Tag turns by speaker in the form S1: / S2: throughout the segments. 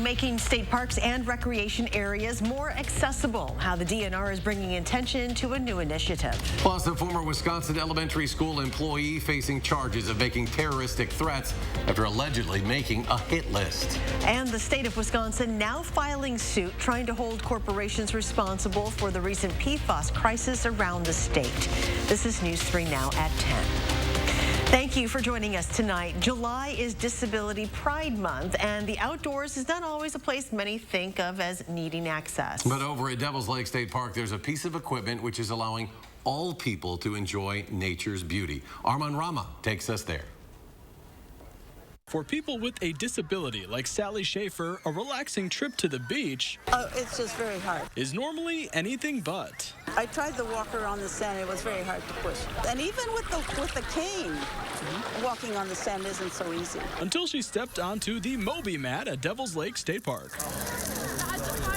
S1: making state parks and recreation areas more accessible. How the DNR is bringing attention to a new initiative.
S2: Plus, a former Wisconsin elementary school employee facing charges of making terroristic threats after allegedly making a hit list.
S1: And the state of Wisconsin now filing suit trying to hold corporations responsible for the recent PFAS crisis around the state. This is News 3 Now at 10. Thank you for joining us tonight. July is Disability Pride Month, and the outdoors is not always a place many think of as needing access.
S2: But over at Devil's Lake State Park, there's a piece of equipment which is allowing all people to enjoy nature's beauty. Arman Rama takes us there.
S3: For people with a disability like Sally Schaefer, a relaxing trip to the beach
S4: it's just very hard.
S3: is normally anything but.
S4: I tried the walker on the sand. It was very hard to push. And even with the cane, walking on the sand isn't so easy.
S3: Until she stepped onto the Moby mat at Devil's Lake State Park.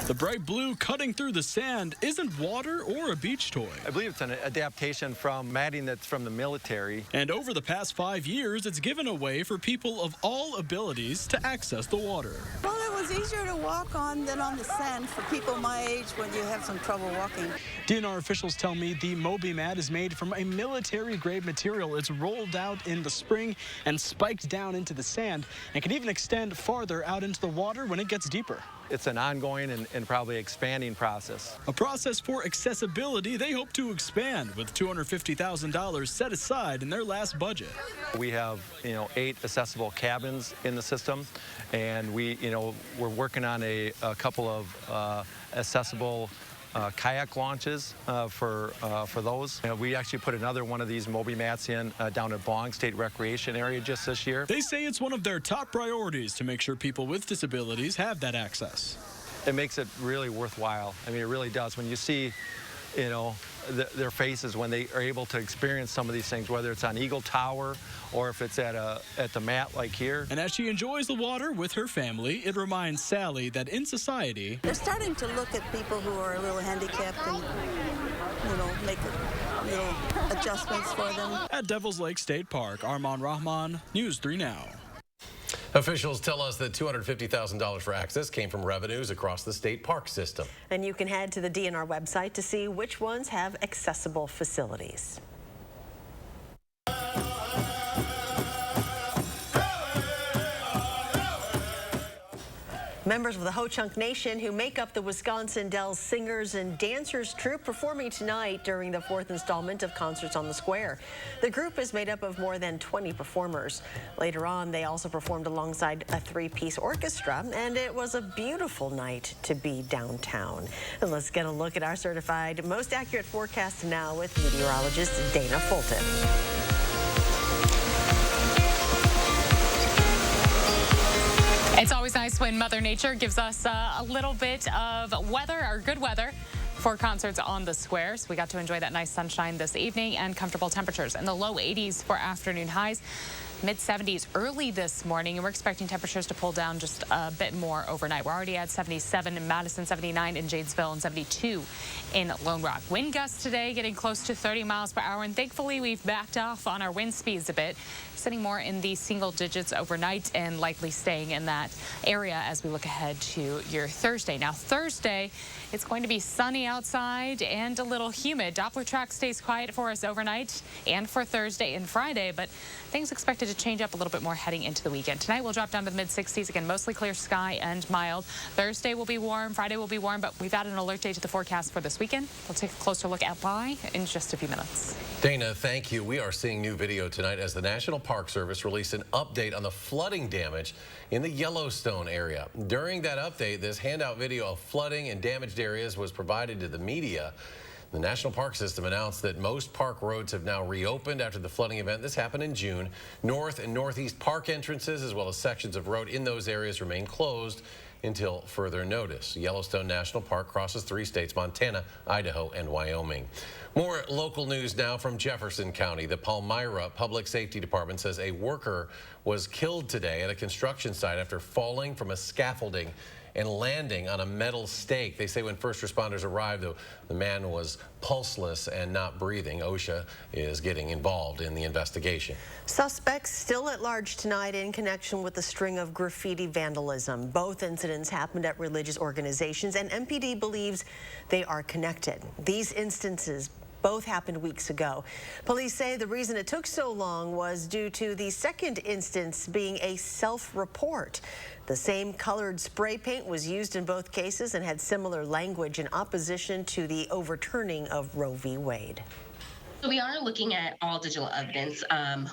S3: The bright blue cutting through the sand isn't water or a beach toy.
S5: I believe it's an adaptation from matting that's from the military.
S3: And over the past 5 years, it's given a way for people of all abilities to access the water.
S4: Well, it was easier to walk on than on the sand for people my age when you have some trouble walking.
S3: DNR officials tell me the Moby mat is made from a military-grade material. It's rolled out in the spring and spiked down into the sand and can even extend farther out into the water when it gets deeper.
S5: It's an ongoing and probably expanding process.
S3: A process for accessibility they hope to expand with $250,000 set aside in their last budget.
S5: We have, 8 accessible cabins in the system, and we're working on a couple of accessible kayak launches for those. We actually put another one of these Moby mats in down at Bong State Recreation Area just this year.
S3: They say it's one of their top priorities to make sure people with disabilities have that access.
S5: It makes it really worthwhile. I mean, it really does. When you see, their faces when they are able to experience some of these things, whether it's on Eagle Tower or if it's at the mat like here.
S3: And as she enjoys the water with her family, it reminds Sally that in society,
S4: They're starting to look at people who are a little handicapped and, make little adjustments for them.
S3: At Devil's Lake State Park, Arman Rahman, News 3 Now.
S2: Officials tell us that $250,000 for access came from revenues across the state park system.
S1: And you can head to the DNR website to see which ones have accessible facilities. Members of the Ho-Chunk Nation who make up the Wisconsin Dells Singers and Dancers troupe performing tonight during the 4th installment of Concerts on the Square. The group is made up of more than 20 performers. Later on, they also performed alongside a 3-piece orchestra, and it was a beautiful night to be downtown. And let's get a look at our certified most accurate forecast now with meteorologist Dana Fulton.
S6: It's always nice when Mother Nature gives us a little bit of weather, or good weather, for Concerts on the Square. So we got to enjoy that nice sunshine this evening and comfortable temperatures in the low 80s for afternoon highs. Mid-70s early this morning, and we're expecting temperatures to pull down just a bit more overnight. We're already at 77 in Madison, 79 in Janesville, and 72 in Lone Rock. Wind gusts today getting close to 30 miles per hour, and thankfully we've backed off on our wind speeds a bit, sitting more in the single digits overnight and likely staying in that area as we look ahead to your Thursday. Now, Thursday, it's going to be sunny outside and a little humid. Doppler track stays quiet for us overnight and for Thursday and Friday, but things expected to change up a little bit more heading into the weekend. Tonight we'll drop down to the mid-60s. Again, mostly clear sky and mild. Thursday will be warm. Friday will be warm, but we've added an alert day to the forecast for this weekend. We'll take a closer look at why in just a few minutes.
S2: Dana, thank you. We are seeing new video tonight as the National Park Service released an update on the flooding damage in the Yellowstone area. During that update, this handout video of flooding and damaged areas was provided to the media. The National Park System announced that most park roads have now reopened after the flooding event. This happened in June. North and northeast park entrances, as well as sections of road in those areas, remain closed until further notice. Yellowstone National Park crosses 3 states, Montana, Idaho, and Wyoming. More local news now from Jefferson County. The Palmyra Public Safety Department says a worker was killed today at a construction site after falling from a scaffolding and landing on a metal stake. They say when first responders arrived, the man was pulseless and not breathing. OSHA is getting involved in the investigation.
S1: Suspects still at large tonight in connection with the string of graffiti vandalism. Both incidents happened at religious organizations, and MPD believes they are connected. These instances both happened weeks ago. Police say the reason it took so long was due to the second instance being a self-report. The same colored spray paint was used in both cases and had similar language in opposition to the overturning of Roe v. Wade.
S7: So we are looking at all digital evidence.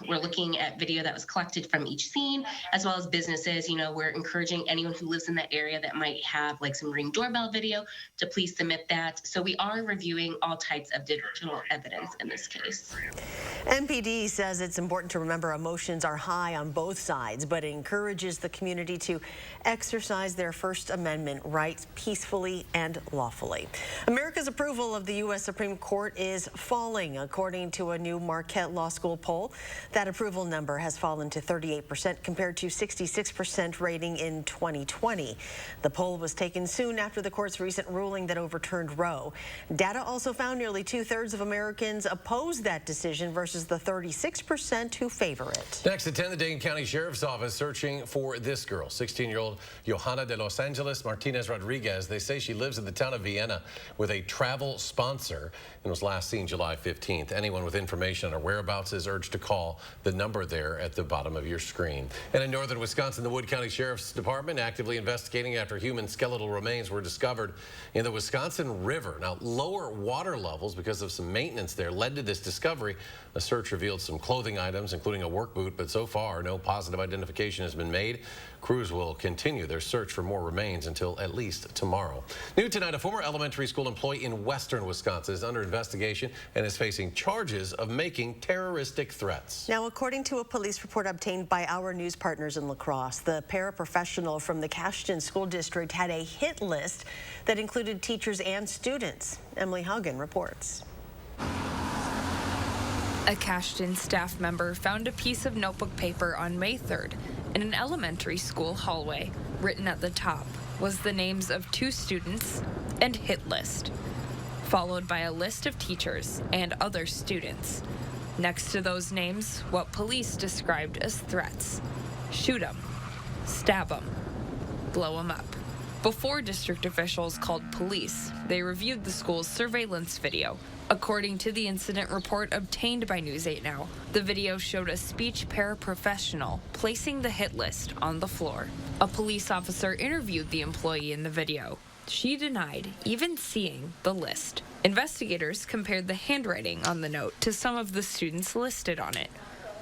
S7: We're looking at video that was collected from each scene, as well as businesses. We're encouraging anyone who lives in that area that might have like some Ring doorbell video to please submit that. So we are reviewing all types of digital evidence in this case.
S1: MPD says it's important to remember emotions are high on both sides, but encourages the community to exercise their First Amendment rights peacefully and lawfully. America's approval of the U.S. Supreme Court is falling, according to a new Marquette Law School poll. That approval number has fallen to 38% compared to 66% rating in 2020. The poll was taken soon after the court's recent ruling that overturned Roe. Data also found nearly 2/3 of Americans oppose that decision versus the 36% who favor it.
S2: Next at 10, the Dane County Sheriff's Office searching for this girl, 16-year-old Johanna de Los Angeles Martinez Rodriguez. They say she lives in the town of Vienna with a travel sponsor and was last seen July 15th. Anyone with information on her whereabouts is urged to call the number there at the bottom of your screen. And in northern Wisconsin, the Wood County Sheriff's Department actively investigating after human skeletal remains were discovered in the Wisconsin River. Now, lower water levels because of some maintenance there led to this discovery. A search revealed some clothing items, including a work boot, but so far no positive identification has been made. Crews will continue their search for more remains until at least tomorrow. New tonight, a former elementary school employee in western Wisconsin is under investigation and is facing charges of making terroristic threats.
S1: Now, according to a police report obtained by our news partners in La Crosse, the paraprofessional from the Cashton School District had a hit list that included teachers and students. Emily Haugen reports.
S8: A Cashton staff member found a piece of notebook paper on May 3rd in an elementary school hallway. Written at the top was the names of 2 students and hit list, followed by a list of teachers and other students. Next to those names, what police described as threats: shoot 'em, stab 'em, blow 'em up. Before district officials called police, they reviewed the school's surveillance video. According to the incident report obtained by News 8 Now, the video showed a speech paraprofessional placing the hit list on the floor. A police officer interviewed the employee in the video. She denied even seeing the list. Investigators compared the handwriting on the note to some of the students listed on it.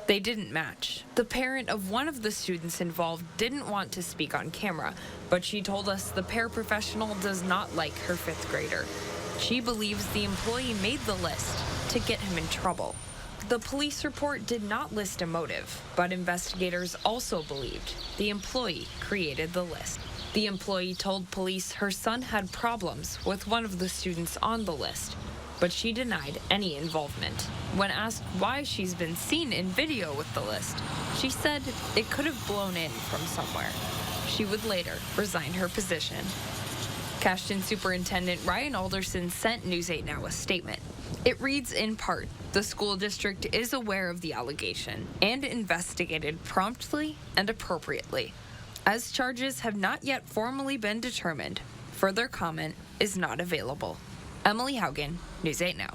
S8: They didn't match. The parent of one of the students involved didn't want to speak on camera, but she told us the paraprofessional does not like her 5th grader. She believes the employee made the list to get him in trouble. The police report did not list a motive, but investigators also believed the employee created the list. The employee told police her son had problems with one of the students on the list, but she denied any involvement. When asked why she's been seen in video with the list, she said it could have blown in from somewhere. She would later resign her position. Cashton Superintendent Ryan Alderson sent News 8 Now a statement. It reads in part, the school district is aware of the allegation and investigated promptly and appropriately. As charges have not yet formally been determined, further comment is not available. Emily Haugen, News 8 Now.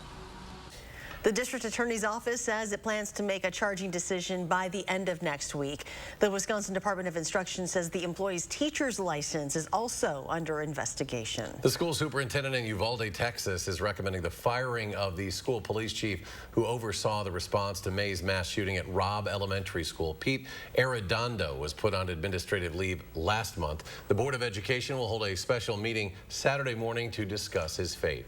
S1: The district attorney's office says it plans to make a charging decision by the end of next week. The Wisconsin Department of Instruction says the employee's teacher's license is also under investigation.
S2: The school superintendent in Uvalde, Texas, is recommending the firing of the school police chief who oversaw the response to May's mass shooting at Robb Elementary School. Pete Arredondo was put on administrative leave last month. The Board of Education will hold a special meeting Saturday morning to discuss his fate.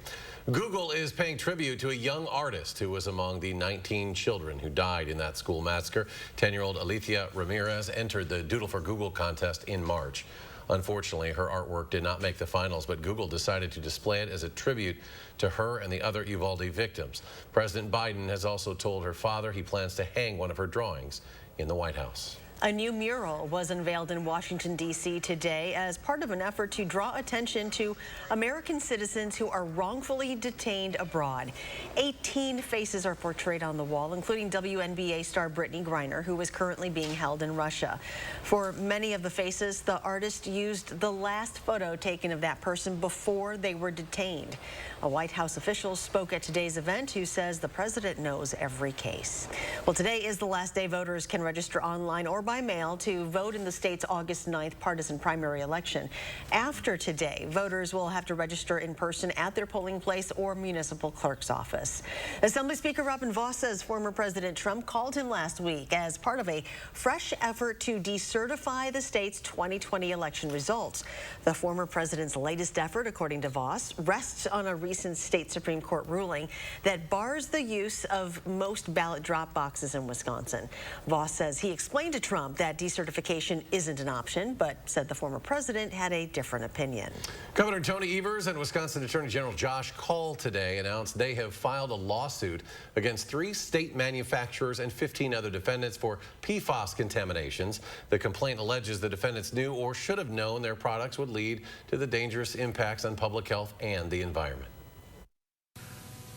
S2: Google is paying tribute to a young artist who was among the 19 children who died in that school massacre. 10-year-old Alethea Ramirez entered the Doodle for Google contest in March. Unfortunately, her artwork did not make the finals, but Google decided to display it as a tribute to her and the other Uvalde victims. President Biden has also told her father he plans to hang one of her drawings in the White House.
S1: A new mural was unveiled in Washington, D.C. today as part of an effort to draw attention to American citizens who are wrongfully detained abroad. 18 faces are portrayed on the wall, including WNBA star Brittany Griner, who is currently being held in Russia. For many of the faces, the artist used the last photo taken of that person before they were detained. A White House official spoke at today's event who says the president knows every case. Well, today is the last day voters can register online or by mail to vote in the state's August 9th partisan primary election. After today, voters will have to register in person at their polling place or municipal clerk's office. Assembly Speaker Robin Vos says former President Trump called him last week as part of a fresh effort to decertify the state's 2020 election results. The former president's latest effort, according to Vos, rests on a recent state Supreme Court ruling that bars the use of most ballot drop boxes in Wisconsin. Vos says he explained to Trump that decertification isn't an option, but said the former president had a different opinion.
S2: Governor Tony Evers and Wisconsin Attorney General Josh Call today announced they have filed a lawsuit against 3 state manufacturers and 15 other defendants for PFAS contaminations. The complaint alleges the defendants knew or should have known their products would lead to the dangerous impacts on public health and the environment.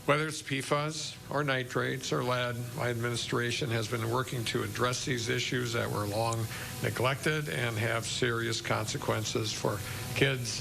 S9: Whether it's PFAS or nitrates or lead, my administration has been working to address these issues that were long neglected and have serious consequences for kids,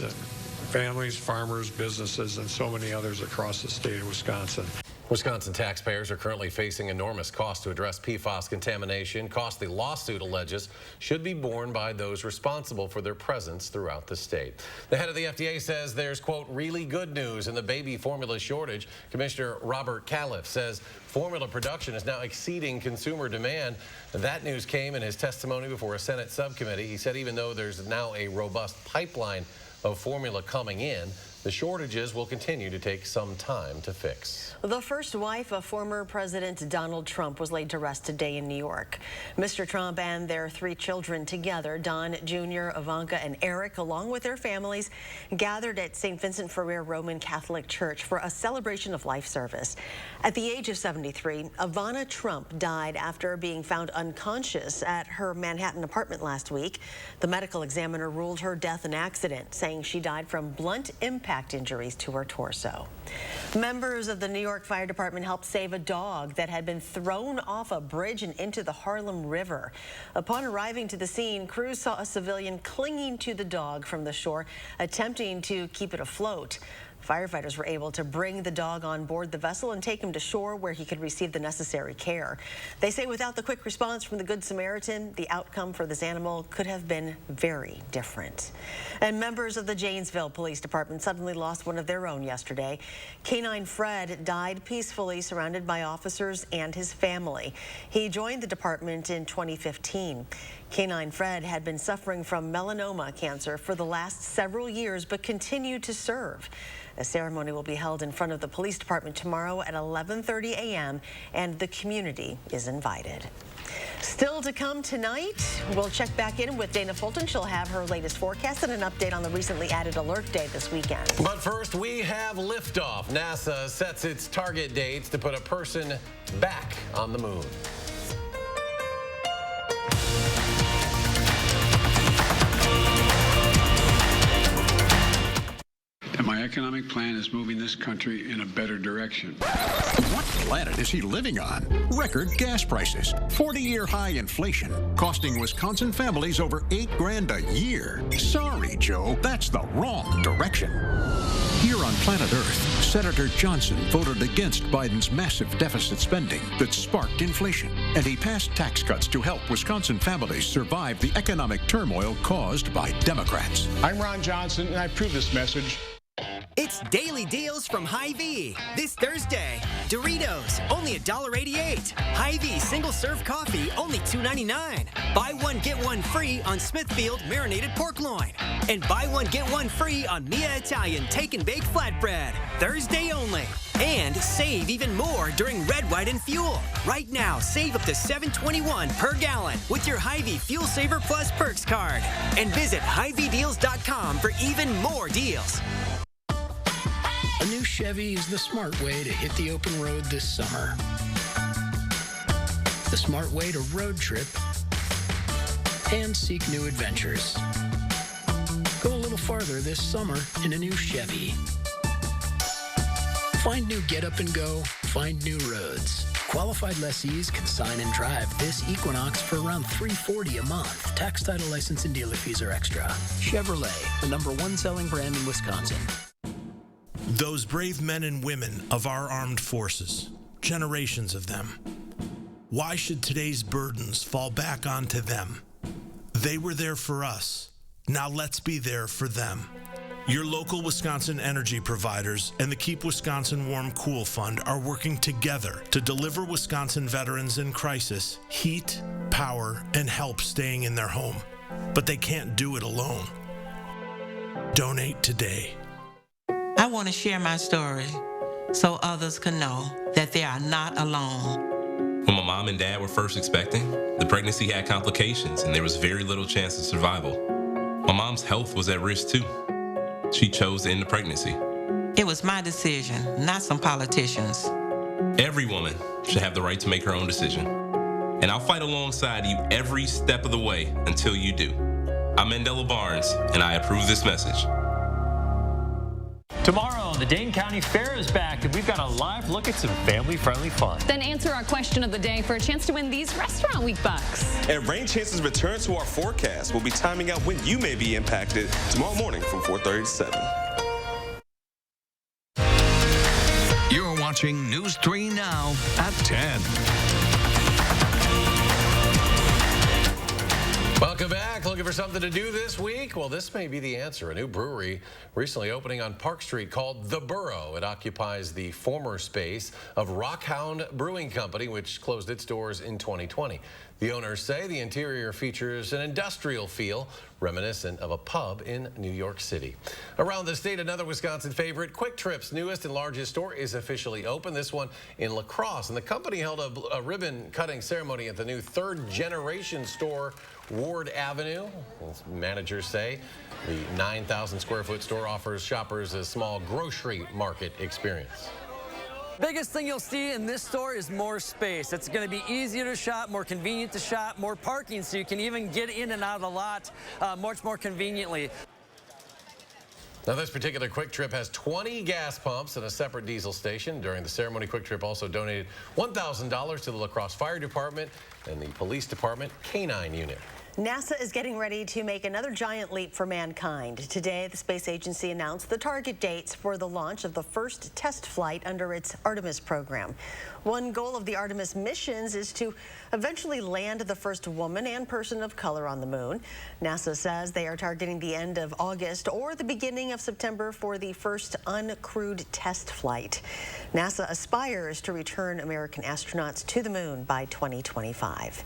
S9: families, farmers, businesses, and so many others across the state of Wisconsin.
S2: Wisconsin taxpayers are currently facing enormous costs to address PFAS contamination. Costs the lawsuit alleges should be borne by those responsible for their presence throughout the state. The head of the FDA says there's, quote, really good news in the baby formula shortage. Commissioner Robert Califf says formula production is now exceeding consumer demand. That news came in his testimony before a Senate subcommittee. He said even though there's now a robust pipeline of formula coming in, the shortages will continue to take some time to fix.
S1: The first wife of former President Donald Trump was laid to rest today in New York. Mr. Trump and their 3 children together, Don Jr., Ivanka, and Eric, along with their families, gathered at St. Vincent Ferrer Roman Catholic Church for a celebration of life service. At the age of 73, Ivana Trump died after being found unconscious at her Manhattan apartment last week. The medical examiner ruled her death an accident, saying she died from blunt impact injuries to her torso. Members of the New York Fire Department helped save a dog that had been thrown off a bridge and into the Harlem River. Upon arriving to the scene, crews saw a civilian clinging to the dog from the shore, attempting to keep it afloat. Firefighters were able to bring the dog on board the vessel and take him to shore where he could receive the necessary care. They say without the quick response from the Good Samaritan, the outcome for this animal could have been very different. And members of the Janesville Police Department suddenly lost one of their own yesterday. Canine Fred died peacefully surrounded by officers and his family. He joined the department in 2015. Canine Fred had been suffering from melanoma cancer for the last several years, but continued to serve. A ceremony will be held in front of the police department tomorrow at 11:30 a.m. and the community is invited. Still to come tonight, we'll check back in with Dana Fulton. She'll have her latest forecast and an update on the recently added alert day this weekend.
S2: But first, we have liftoff. NASA sets its target dates to put a person back on the moon.
S10: My economic plan is moving this country in a better direction.
S11: What planet is he living on? Record gas prices, 40-year high inflation, costing Wisconsin families over $8 grand a year. Sorry, Joe, that's the wrong direction. Here on planet Earth, Senator Johnson voted against Biden's massive deficit spending that sparked inflation, and he passed tax cuts to help Wisconsin families survive the economic turmoil caused by Democrats.
S12: I'm Ron Johnson, and I approve this message.
S13: It's daily deals from HyVee. This Thursday, Doritos, only $1.88. HyVee single-serve coffee, only $2.99. Buy one, get one free on Smithfield marinated pork loin. And buy one, get one free on Mia Italian take and bake flatbread. Thursday only. And save even more during Red, White, and Fuel. Right now, save up to $7.21 per gallon with your HyVee Fuel Saver Plus Perks card. And visit HyVeeDeals.com for even more deals.
S14: A new Chevy is the smart way to hit the open road this summer. The smart way to road trip and seek new adventures. Go a little farther this summer in a new Chevy. Find new get up and go, find new roads. Qualified lessees can sign and drive this Equinox for around $340 a month. Tax, title, license, and dealer fees are extra. Chevrolet, the #1 selling brand in Wisconsin.
S15: Those brave men and women of our armed forces, generations of them. Why should today's burdens fall back onto them? They were there for us. Now let's be there for them. Your local Wisconsin energy providers and the Keep Wisconsin Warm Cool Fund are working together to deliver Wisconsin veterans in crisis heat, power, and help staying in their home. But they can't do it alone. Donate today.
S16: I want to share my story so others can know that they are not alone.
S17: When my mom and dad were first expecting, the pregnancy had complications and there was very little chance of survival. My mom's health was at risk too. She chose to end the pregnancy.
S16: It was my decision, not some politicians.
S17: Every woman should have the right to make her own decision. And I'll fight alongside you every step of the way until you do. I'm Mandela Barnes, and I approve this message.
S18: Tomorrow, the Dane County Fair is back, and we've got a live look at some family-friendly fun.
S19: Then answer our question of the day for a chance to win these Restaurant Week bucks.
S20: And rain chances return to our forecast. We'll be timing out when you may be impacted tomorrow morning from 4:30 to 7.
S11: You're watching News 3 Now at 10.
S2: Welcome back. Looking for something to do this week? Well, this may be the answer. A new brewery recently opening on Park Street called The Burrow. It occupies the former space of Rockhound Brewing Company, which closed its doors in 2020. The owners say the interior features an industrial feel reminiscent of a pub in New York City. Around the state, another Wisconsin favorite, Quick Trip's newest and largest store is officially open, this one in La Crosse. And the company held a ribbon-cutting ceremony at the new third-generation store, Ward Avenue. As managers say, the 9,000-square-foot store offers shoppers a small grocery market experience.
S21: Biggest thing you'll see in this store is more space. It's going to be easier to shop, more convenient to shop, more parking so you can even get in and out of the lot much more conveniently.
S2: Now, this particular Quick Trip has 20 gas pumps and a separate diesel station. During the ceremony, Quick Trip also donated $1,000 to the La Crosse Fire Department and the Police Department Canine Unit.
S1: NASA is getting ready to make another giant leap for mankind. Today, the space agency announced the target dates for the launch of the first test flight under its Artemis program. One goal of the Artemis missions is to eventually land the first woman and person of color on the moon. NASA says they are targeting the end of August or the beginning of September for the first uncrewed test flight. NASA aspires to return American astronauts to the moon by 2025.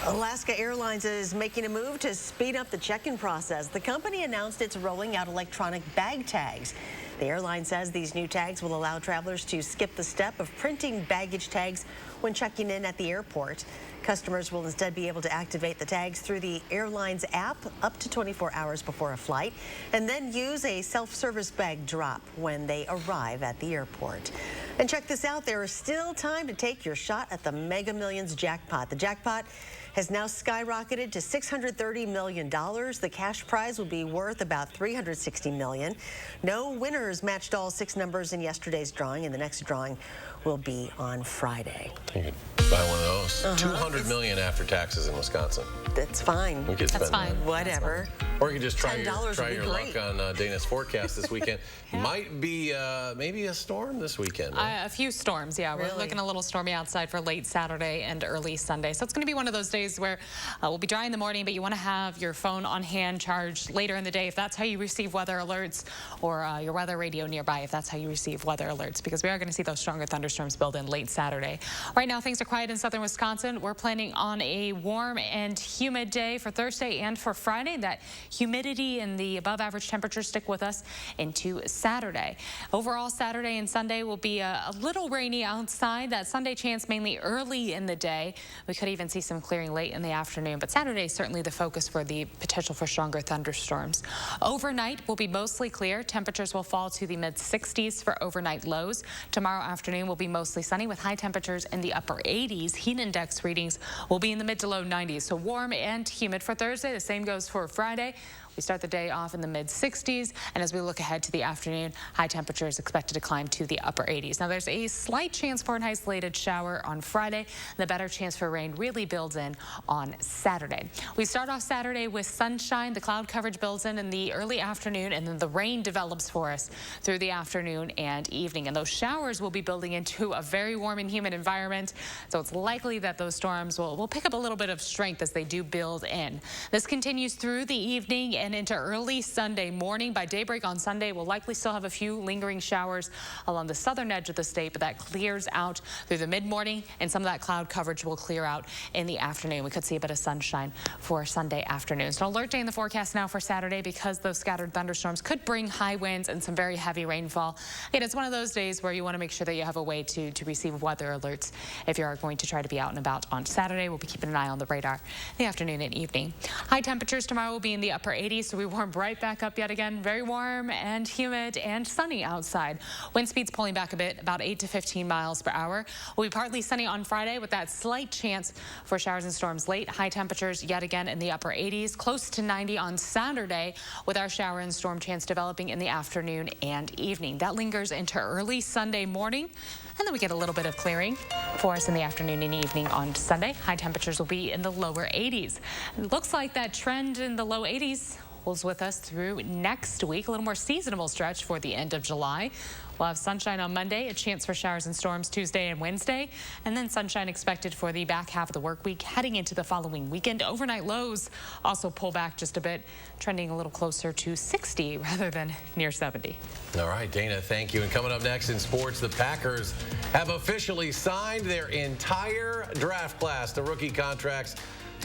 S1: Alaska Airlines is making a move to speed up the check-in process. The company announced it's rolling out electronic bag tags. The airline says these new tags will allow travelers to skip the step of printing baggage tags when checking in at the airport. Customers will instead be able to activate the tags through the airline's app up to 24 hours before a flight and then use a self-service bag drop when they arrive at the airport. And check this out, there is still time to take your shot at the Mega Millions jackpot. The jackpot has now skyrocketed to $630 million. The cash prize will be worth about $360 million. No winners matched all 6 numbers in yesterday's drawing, and the next drawing will be on Friday.
S2: You could buy one of those. $200 million after taxes in Wisconsin.
S1: That's fine.
S2: We could spend
S1: That's fine.
S2: that.
S1: Whatever.
S2: Or you could just try
S1: $10
S2: your luck on Dana's forecast this weekend. Might be maybe a storm this weekend. Right?
S6: A few storms, yeah. We're looking a little stormy outside for late Saturday and early Sunday. So it's going to be one of those days where we'll be dry in the morning, but you want to have your phone on hand charged later in the day if that's how you receive weather alerts, or your weather radio nearby if that's how you receive weather alerts, because we are going to see those stronger thunderstorms build in late Saturday. Right now, things are quiet in southern Wisconsin. We're planning on a warm and humid day for Thursday and for Friday. That humidity and the above average temperatures stick with us into Saturday. Overall, Saturday and Sunday will be a little rainy outside. That Sunday chance mainly early in the day. We could even see some clearing late in the afternoon, but Saturday is certainly the focus for the potential for stronger thunderstorms. Overnight will be mostly clear. Temperatures will fall to the mid-60s for overnight lows. Tomorrow afternoon will be mostly sunny with high temperatures in the upper 80s. Heat index readings will be in the mid to low 90s, so warm and humid for Thursday. The same goes for Friday. We start the day off in the mid-60s, and as we look ahead to the afternoon, high temperatures expected to climb to the upper 80s. Now, there's a slight chance for an isolated shower on Friday. The better chance for rain really builds in on Saturday. We start off Saturday with sunshine. The cloud coverage builds in the early afternoon, and then the rain develops for us through the afternoon and evening. And those showers will be building into a very warm and humid environment, so it's likely that those storms will pick up a little bit of strength as they do build in. This continues through the evening and into early Sunday morning. By daybreak on Sunday, we'll likely still have a few lingering showers along the southern edge of the state, but that clears out through the mid-morning, and some of that cloud coverage will clear out in the afternoon. We could see a bit of sunshine for Sunday afternoon. So an alert day in the forecast now for Saturday because those scattered thunderstorms could bring high winds and some very heavy rainfall. Again, it's one of those days where you want to make sure that you have a way to receive weather alerts if you are going to try to be out and about on Saturday. We'll be keeping an eye on the radar in the afternoon and evening. High temperatures tomorrow will be in the upper 80s. So we warm right back up yet again. Very warm and humid and sunny outside. Wind speeds pulling back a bit, about 8 to 15 miles per hour. We'll be partly sunny on Friday with that slight chance for showers and storms late. High temperatures yet again in the upper 80s, close to 90 on Saturday with our shower and storm chance developing in the afternoon and evening. That lingers into early Sunday morning, and then we get a little bit of clearing for us in the afternoon and evening on Sunday. High temperatures will be in the lower 80s. It looks like that trend in the low 80s holds with us through next week. A little more seasonable stretch for the end of July. We'll have sunshine on Monday, a chance for showers and storms Tuesday and Wednesday, and then sunshine expected for the back half of the work week heading into the following weekend. Overnight lows also pull back just a bit, trending a little closer to 60 rather than near 70.
S2: All right, Dana, thank you. And coming up next in sports, the Packers have officially signed their entire draft class, the rookie contracts.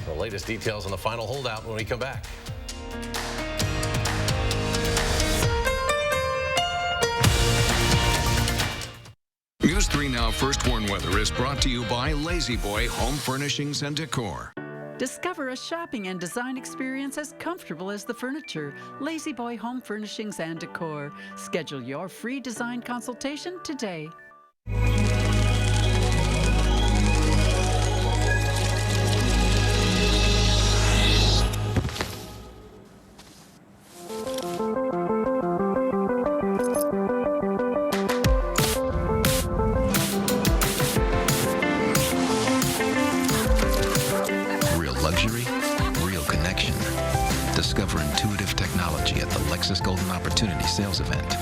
S2: The latest details on the final holdout when we come back.
S11: News 3 Now First Warn Weather is brought to you by Lazy Boy Home Furnishings and Decor.
S5: Discover a shopping and design experience as comfortable as the furniture. Lazy Boy Home Furnishings and Decor. Schedule your free design consultation today.
S22: Discover intuitive technology at the Lexus Golden Opportunity Sales Event.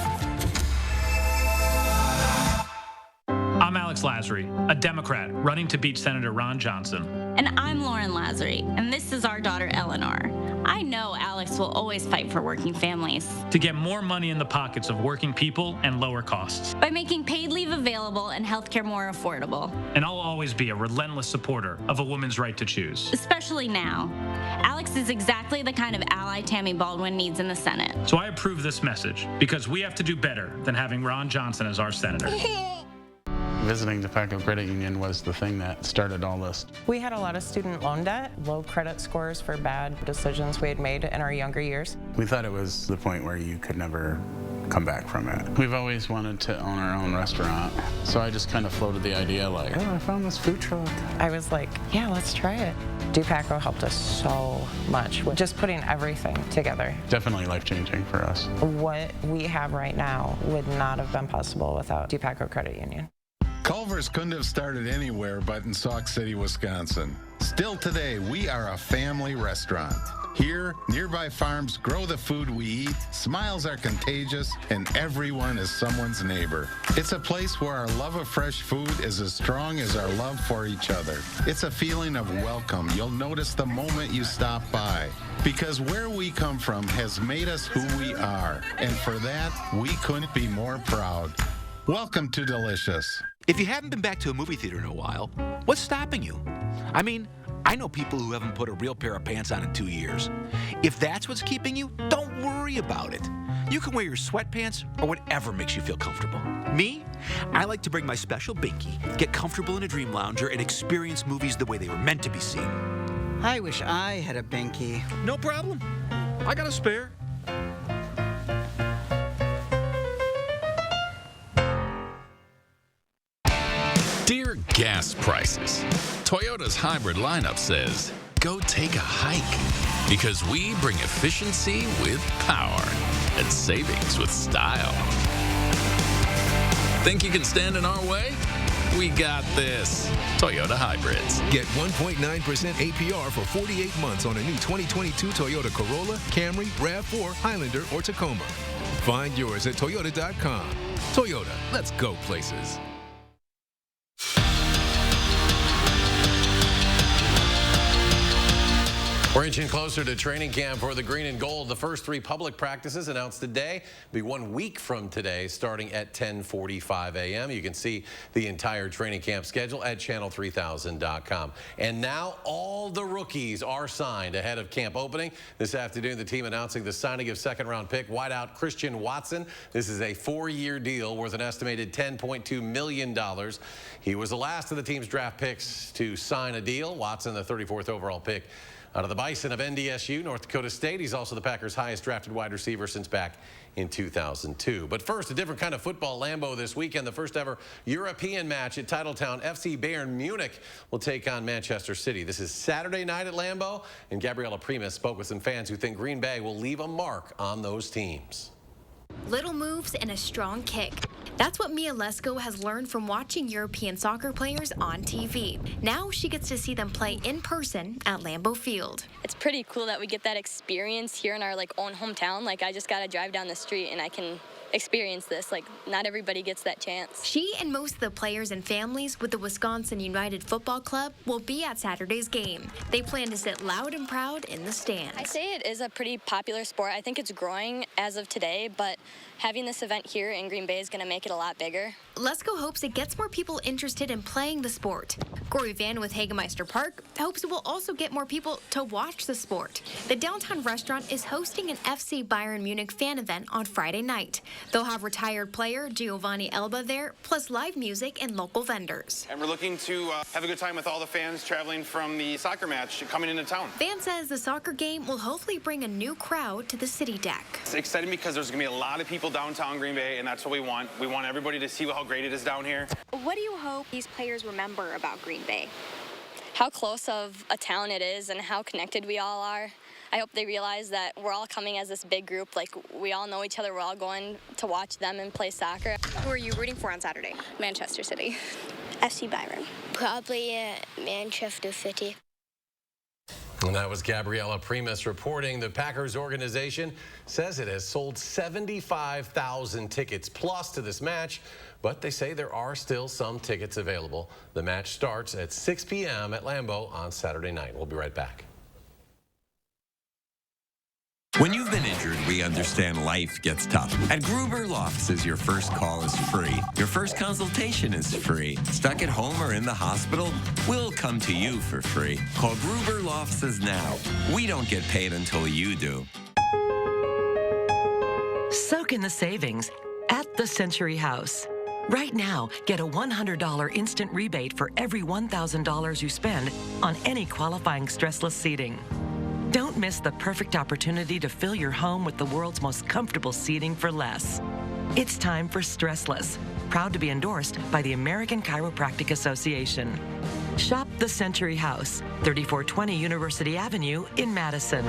S23: I'm Alex Lasry, a Democrat running to beat Senator Ron Johnson.
S24: And I'm Lauren Lasry, and this is our daughter Eleanor. I know Alex will always fight for working families.
S23: To get more money in the pockets of working people and lower costs.
S24: By making paid leave available and healthcare more affordable.
S23: And I'll always be a relentless supporter of a woman's right to choose.
S24: Especially now. Alex is exactly the kind of ally Tammy Baldwin needs in the Senate.
S23: So I approve this message because we have to do better than having Ron Johnson as our senator.
S25: Visiting the DePaco Credit Union was the thing that started all this.
S26: We had a lot of student loan debt, low credit scores for bad decisions we had made in our younger years.
S25: We thought it was the point where you could never come back from it. We've always wanted to own our own restaurant, so I just kind of floated the idea like, oh, I found this food truck.
S26: I was like, yeah, let's try it. DePaco helped us so much with just putting everything together.
S25: Definitely life-changing for us.
S26: What we have right now would not have been possible without DePaco Credit Union.
S27: Culver's couldn't have started anywhere but in Sauk City, Wisconsin. Still today, we are a family restaurant. Here, nearby farms grow the food we eat, smiles are contagious, and everyone is someone's neighbor. It's a place where our love of fresh food is as strong as our love for each other. It's a feeling of welcome you'll notice the moment you stop by. Because where we come from has made us who we are, and for that, we couldn't be more proud. Welcome to Delicious.
S28: If you haven't been back to a movie theater in a while, what's stopping you? I mean, I know people who haven't put a real pair of pants on in 2 years. If that's what's keeping you, don't worry about it. You can wear your sweatpants or whatever makes you feel comfortable. Me? I like to bring my special binky, get comfortable in a dream lounger, and experience movies the way they were meant to be seen.
S3: I wish I had a binky.
S28: No problem. I got a spare.
S4: Dear gas prices, Toyota's hybrid lineup says, go take a hike. Because we bring efficiency with power and savings with style. Think you can stand in our way? We got this. Toyota Hybrids.
S7: Get 1.9% APR for 48 months on a new 2022 Toyota Corolla, Camry, RAV4, Highlander, or Tacoma. Find yours at Toyota.com. Toyota, let's go places.
S2: We're inching closer to training camp for the green and gold. The first 3 public practices announced today will be 1 week from today, starting at 10:45 a.m. You can see the entire training camp schedule at channel3000.com. And now all the rookies are signed ahead of camp opening. This afternoon, the team announcing the signing of second-round pick wideout Christian Watson. This is a 4-year deal worth an estimated $10.2 million. He was the last of the team's draft picks to sign a deal. Watson, the 34th overall pick out of the Bison of NDSU, North Dakota State. He's also the Packers' highest drafted wide receiver since back in 2002. But first, a different kind of football. Lambeau this weekend, the first ever European match at Titletown. FC Bayern Munich will take on Manchester City. This is Saturday night at Lambeau, and Gabriella Primus spoke with some fans who think Green Bay will leave a mark on those teams.
S8: Little moves and a strong kick. That's what Mia Lesko has learned from watching European soccer players on TV. Now she gets to see them play in person at Lambeau Field.
S9: It's pretty cool that we get that experience here in our own hometown. I just got to drive down the street and I can experience this. Not everybody gets that chance.
S8: She and most of the players and families with the Wisconsin United Football Club will be at Saturday's game. They plan to sit loud and proud in the stands.
S9: I say it is a pretty popular sport. I think it's growing as of today, but having this event here in Green Bay is going to make it a lot bigger.
S8: Lesko hopes it gets more people interested in playing the sport. Corey Van with Hagemeister Park hopes it will also get more people to watch the sport. The downtown restaurant is hosting an FC Bayern Munich fan event on Friday night. They'll have retired player Giovanni Elba there, plus live music and local vendors.
S10: And we're looking to have a good time with all the fans traveling from the soccer match coming into town.
S8: Van says the soccer game will hopefully bring a new crowd to the city deck.
S10: It's exciting because there's going to be a lot of people downtown Green Bay, and that's what we want. We want everybody to see how great it is down here.
S8: What do you hope these players remember about Green Bay?
S9: How close of a town it is and how connected we all are. I hope they realize that we're all coming as this big group. We all know each other. We're all going to watch them and play soccer.
S8: Who are you rooting for on Saturday?
S9: Manchester City.
S12: FC Byron. Probably Manchester City.
S2: And that was Gabriella Primus reporting. The Packers organization says it has sold 75,000 tickets plus to this match, but they say there are still some tickets available. The match starts at 6 p.m. at Lambeau on Saturday night. We'll be right back.
S13: When you've been injured, we understand life gets tough. At Gruber Law Offices, your first call is free. Your first consultation is free. Stuck at home or in the hospital? We'll come to you for free. Call Gruber Law Offices now. We don't get paid until you do.
S29: Soak in the savings at the Century House. Right now, get a $100 instant rebate for every $1,000 you spend on any qualifying stressless seating. Don't miss the perfect opportunity to fill your home with the world's most comfortable seating for less. It's time for Stressless, proud to be endorsed by the American Chiropractic Association. Shop the Century House, 3420 University Avenue in Madison.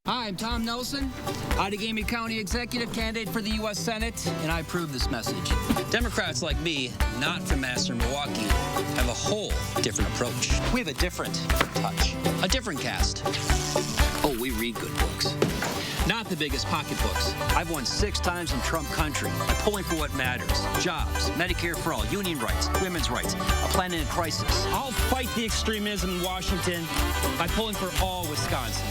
S30: Hi, I'm Tom Nelson, Outagamie County Executive Candidate for the U.S. Senate, and I approve this message. Democrats like me, not from Madison, Milwaukee, have a whole different approach. We have a different touch, a different cast. Oh, we read good books. Not the biggest pocketbooks. I've won 6 times in Trump country by pulling for what matters. Jobs, Medicare for all, union rights, women's rights, a planet in crisis. I'll fight the extremism in Washington by pulling for all Wisconsin.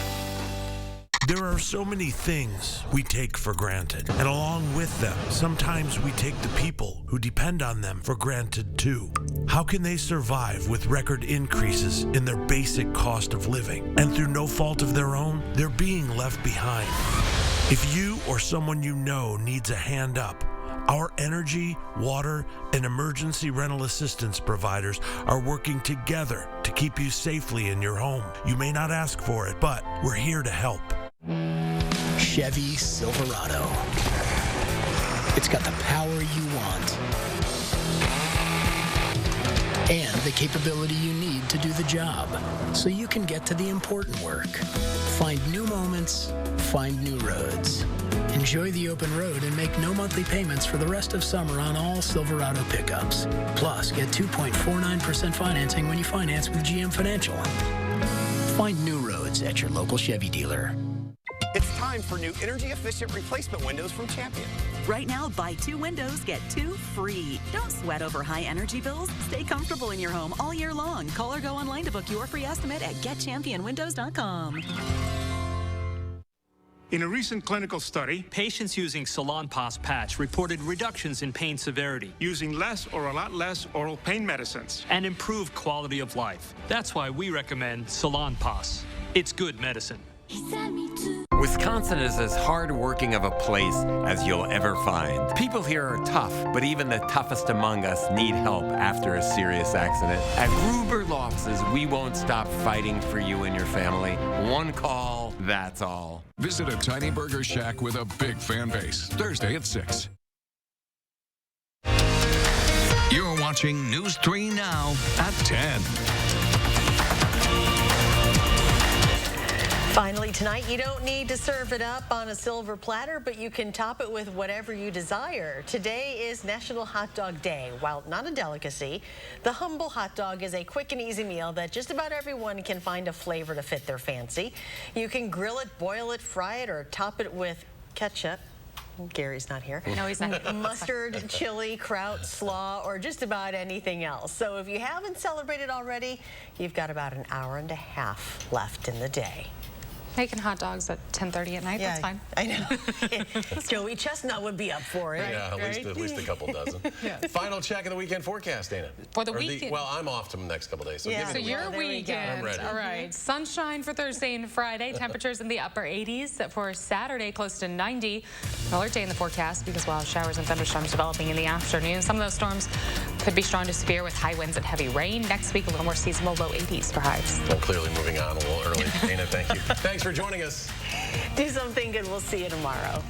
S1: There are so many things we take for granted, and along with them, sometimes we take the people who depend on them for granted too. How can they survive with record increases in their basic cost of living? And through no fault of their own, they're being left behind. If you or someone you know needs a hand up, our energy, water, and emergency rental assistance providers are working together to keep you safely in your home. You may not ask for it, but we're here to help.
S6: Chevy Silverado. It's got the power you want and the capability you need to do the job so you can get to the important work. Find new moments, find new roads. Enjoy the open road and make no monthly payments for the rest of summer on all Silverado pickups. Plus, get 2.49% financing when you finance with GM Financial. Find new roads at your local Chevy dealer.
S14: It's time for new energy-efficient replacement windows from Champion.
S15: Right now, buy 2 windows, get 2 free. Don't sweat over high energy bills. Stay comfortable in your home all year long. Call or go online to book your free estimate at getchampionwindows.com.
S16: In a recent clinical study, patients using Salonpas patch reported reductions in pain severity, using less or a lot less oral pain medicines, and improved quality of life. That's why we recommend Salonpas. It's good medicine.
S13: Wisconsin is as hard-working of a place as you'll ever find. People here are tough, but even the toughest among us need help after a serious accident. At Gruber Law Offices, we won't stop fighting for you and your family. One call, that's all.
S17: Visit a tiny burger shack with a big fan base. Thursday at 6.
S18: You're watching News 3 Now at 10.
S19: Finally tonight, you don't need to serve it up on a silver platter, but you can top it with whatever you desire. Today is National Hot Dog Day. While not a delicacy, the humble hot dog is a quick and easy meal that just about everyone can find a flavor to fit their fancy. You can grill it, boil it, fry it, or top it with ketchup. Gary's not here.
S20: No, he's not here.
S19: Mustard, chili, kraut, slaw, or just about anything else. So if you haven't celebrated already, you've got about an hour and a half left in the day.
S20: Making hot dogs at 10:30 at night, that's fine.
S19: I know. Joey Chestnut would be up for it.
S2: Yeah, at least a couple dozen. Final check of the weekend forecast, Dana.
S20: For the weekend.
S2: Well, I'm off to the next couple days. So,
S20: So your weekend.
S2: I'm ready.
S20: All right. Sunshine for Thursday and Friday. Temperatures in the upper 80s. For Saturday, close to 90. An alert day in the forecast because we'll have showers and thunderstorms developing in the afternoon. Some of those storms could be strong to severe with high winds and heavy rain. Next week, a little more seasonal, low 80s for highs.
S2: Well, clearly moving on a little early. Dana, thank you. Thanks for joining us.
S19: Do something good. We'll see you tomorrow.